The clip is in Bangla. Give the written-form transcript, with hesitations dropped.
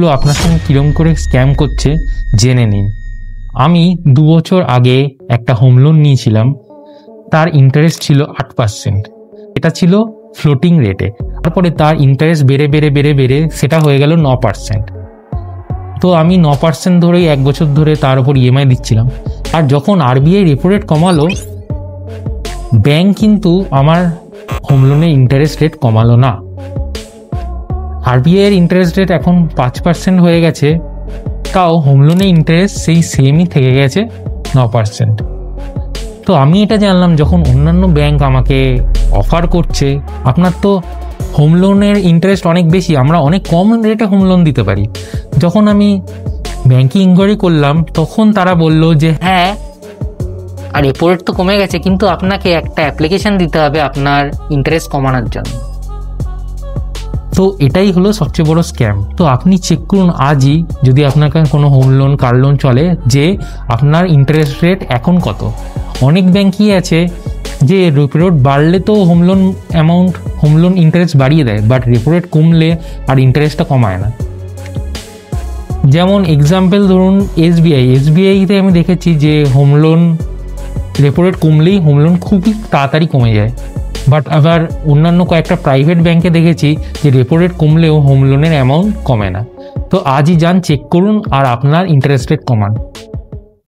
ব্যাঙ্কগুলো আপনার সঙ্গে কিরম করে স্ক্যাম করছে জেনে নিন। আমি 2 বছর আগে একটা হোম লোন নিয়েছিলাম, তার ইন্টারেস্ট ছিল 8%। এটা ছিল ফ্লোটিং রেটে। তারপরে তার ইন্টারেস্ট বেড়ে বেড়ে বেড়ে বেড়ে সেটা হয়ে গেল 9%। তো আমি 9% ধরেই 1 বছর ধরে তার উপর ইএমআই দিচ্ছিলাম। আর যখন আরবিআই রেপো রেট কমালো, ব্যাংক কিন্তু আমার হোম লোনের ইন্টারেস্ট রেট কমালো না। আরবিআই এর ইন্টারেস্ট রেট এখন 5% হয়ে গেছে, তাও হোম লোনের ইন্টারেস্ট সেই সেমই থেকে গেছে 9%। তো আমি এটা জানলাম যখন অন্যান্য ব্যাংক আমাকে অফার করছে, আপনার তো হোম লোনের ইন্টারেস্ট অনেক বেশি, আমরা অনেক কম রেটে হোম লোন দিতে পারি। যখন আমি ব্যাংকে ইনকোয়ারি করলাম তখন তারা বলল যে হ্যাঁ, আর রেপো রেট তো কমে গেছে, কিন্তু আপনাকে একটা অ্যাপ্লিকেশন দিতে হবে আপনার ইন্টারেস্ট কমানোর জন্য। তো এটাই হলো সবচেয়ে বড় স্ক্যাম। তো আপনি চেক করুন আজই, যদি আপনার কাছে কোনো হোম লোন কার লোন চলে, যে আপনার ইন্টারেস্ট রেট এখন কত। অনেক ব্যাংকই আছে যে রেপো রেট বাড়লে তো home loan amount, home loan interest বাড়িয়ে দেয়, বাট রেপো রেট কমলে আর ইন্টারেস্টটা কমায় না। যেমন এক্সাম্পল ধরুন এসবিআইতে আমি দেখেছি যে হোম লোন রেপো রেট কমলেই হোম লোন খুবই তাড়াতাড়ি কমে যায়। বাট আবার অন্যান্য কয়েকটা প্রাইভেট ব্যাংকে দেখেছি যে রেপো রেট কমলেও হোম লোনের অ্যামাউন্ট কমে না। তো আজই যান, চেক করুন আর আপনার ইন্টারেস্ট রেট কমান।